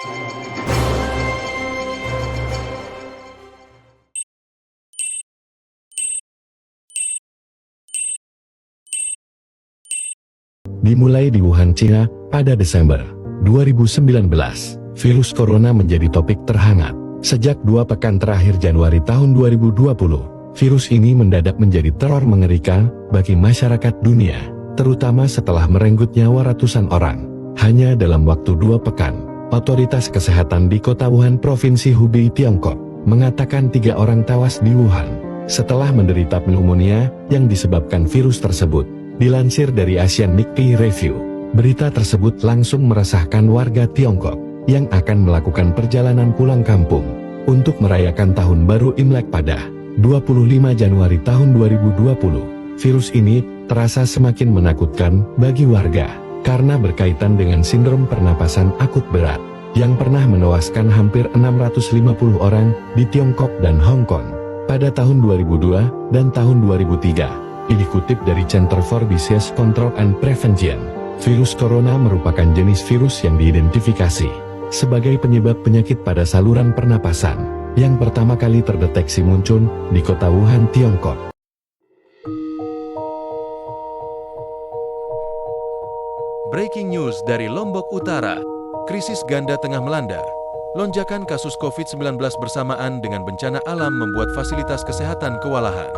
Dimulai di Wuhan, China, pada Desember 2019, virus corona menjadi topik terhangat. Sejak 2 pekan terakhir Januari tahun 2020, virus ini mendadak menjadi teror mengerikan bagi masyarakat dunia, terutama setelah merenggut nyawa ratusan orang. Hanya dalam waktu 2 pekan, otoritas kesehatan di kota Wuhan, Provinsi Hubei, Tiongkok, mengatakan 3 orang tewas di Wuhan setelah menderita pneumonia yang disebabkan virus tersebut. Dilansir dari Asian Nikkei Review, berita tersebut langsung meresahkan warga Tiongkok yang akan melakukan perjalanan pulang kampung untuk merayakan Tahun Baru Imlek pada 25 Januari tahun 2020. Virus ini terasa semakin menakutkan bagi warga karena berkaitan dengan sindrom pernapasan akut berat yang pernah menewaskan hampir 650 orang di Tiongkok dan Hong Kong pada tahun 2002 dan tahun 2003. Dikutip dari Center for Disease Control and Prevention, virus corona merupakan jenis virus yang diidentifikasi sebagai penyebab penyakit pada saluran pernapasan yang pertama kali terdeteksi muncul di kota Wuhan, Tiongkok. Breaking news dari Lombok Utara. Krisis ganda tengah melanda. Lonjakan kasus COVID-19 bersamaan dengan bencana alam membuat fasilitas kesehatan kewalahan.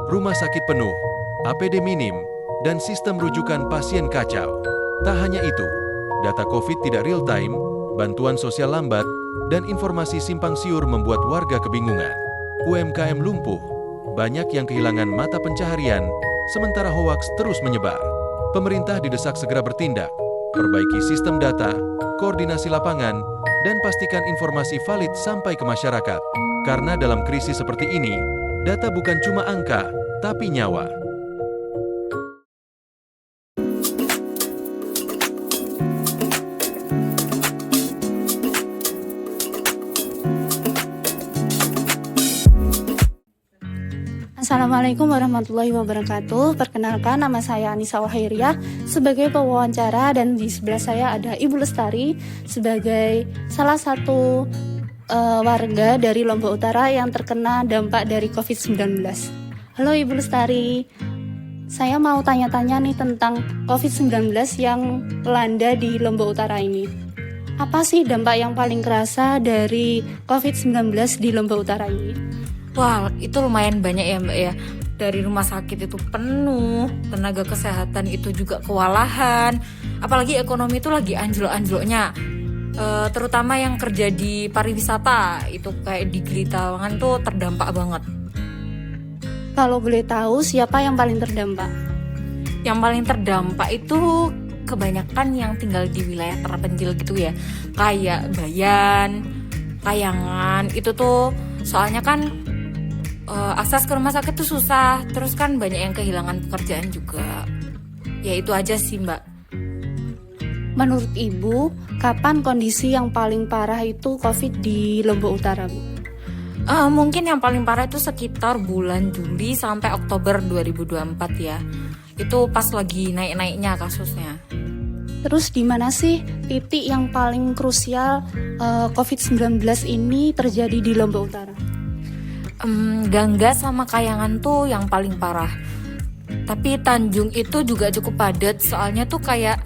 Rumah sakit penuh, APD minim, dan sistem rujukan pasien kacau. Tak hanya itu, data COVID tidak real-time, bantuan sosial lambat, dan informasi simpang siur membuat warga kebingungan. UMKM lumpuh, banyak yang kehilangan mata pencaharian, sementara hoaks terus menyebar. Pemerintah didesak segera bertindak, perbaiki sistem data, koordinasi lapangan, dan pastikan informasi valid sampai ke masyarakat. Karena dalam krisis seperti ini, data bukan cuma angka, tapi nyawa. Assalamualaikum warahmatullahi wabarakatuh. Perkenalkan, nama saya Anissa Wahairiah sebagai pewawancara, dan di sebelah saya ada Ibu Lestari sebagai salah satu warga dari Lombok Utara yang terkena dampak dari COVID-19. Halo Ibu Lestari, saya mau tanya-tanya nih tentang COVID-19 yang melanda di Lombok Utara ini. Apa sih dampak yang paling kerasa dari COVID-19 di Lombok Utara ini? Wah, itu lumayan banyak ya Mbak ya. Dari rumah sakit itu penuh, tenaga kesehatan itu juga kewalahan. Apalagi ekonomi itu lagi anjlok-anjloknya. Terutama yang kerja di pariwisata, itu kayak di Gili Trawangan tuh terdampak banget. Kalau boleh tahu, siapa yang paling terdampak? Yang paling terdampak itu kebanyakan yang tinggal di wilayah terpencil gitu ya. Kayak Bayan, Kayangan, itu tuh soalnya kan akses ke rumah sakit tuh susah, terus kan banyak yang kehilangan pekerjaan juga. Ya itu aja sih Mbak. Menurut Ibu, kapan kondisi yang paling parah itu COVID di Lombok Utara, Bu? Mungkin yang paling parah itu sekitar bulan Juli sampai Oktober 2024 ya. Itu pas lagi naik-naiknya kasusnya. Terus di mana sih titik yang paling krusial COVID-19 ini terjadi di Lombok Utara? Gangga sama Kayangan tuh yang paling parah. Tapi Tanjung itu juga cukup padat, soalnya tuh kayak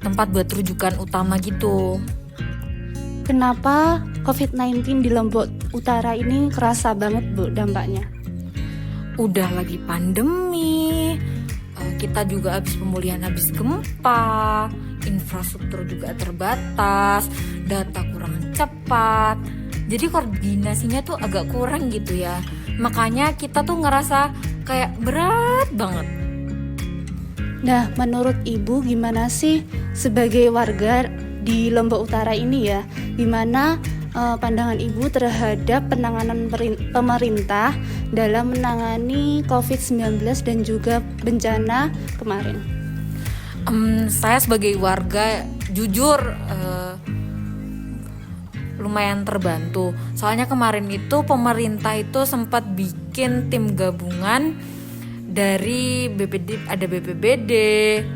tempat buat rujukan utama gitu. Kenapa COVID-19 di Lombok Utara ini kerasa banget, Bu, dampaknya? Udah lagi pandemi, kita juga habis pemulihan habis gempa, infrastruktur juga terbatas, data kurang cepat. Jadi koordinasinya tuh agak kurang gitu ya. Makanya kita tuh ngerasa kayak berat banget. Nah, menurut Ibu gimana sih sebagai warga di Lombok Utara ini ya? Gimana pandangan Ibu terhadap penanganan pemerintah dalam menangani COVID-19 dan juga bencana kemarin? Saya sebagai warga jujur lumayan terbantu. Soalnya kemarin itu pemerintah itu sempat bikin tim gabungan dari BPD, ada BPBD,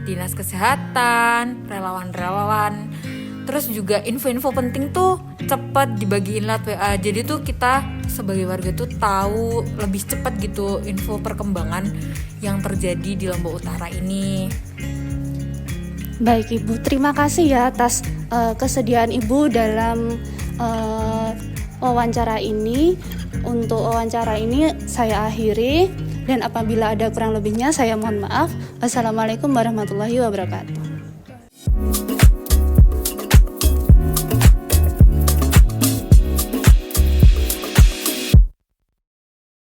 Dinas Kesehatan, relawan-relawan. Terus juga info-info penting tuh cepat dibagiin lewat WA. Jadi tuh kita sebagai warga tuh tahu lebih cepat gitu info perkembangan yang terjadi di Lombok Utara ini. Baik Ibu, terima kasih ya atas kesediaan Ibu dalam wawancara ini. Untuk wawancara ini saya akhiri, dan apabila ada kurang lebihnya saya mohon maaf. Assalamualaikum warahmatullahi wabarakatuh.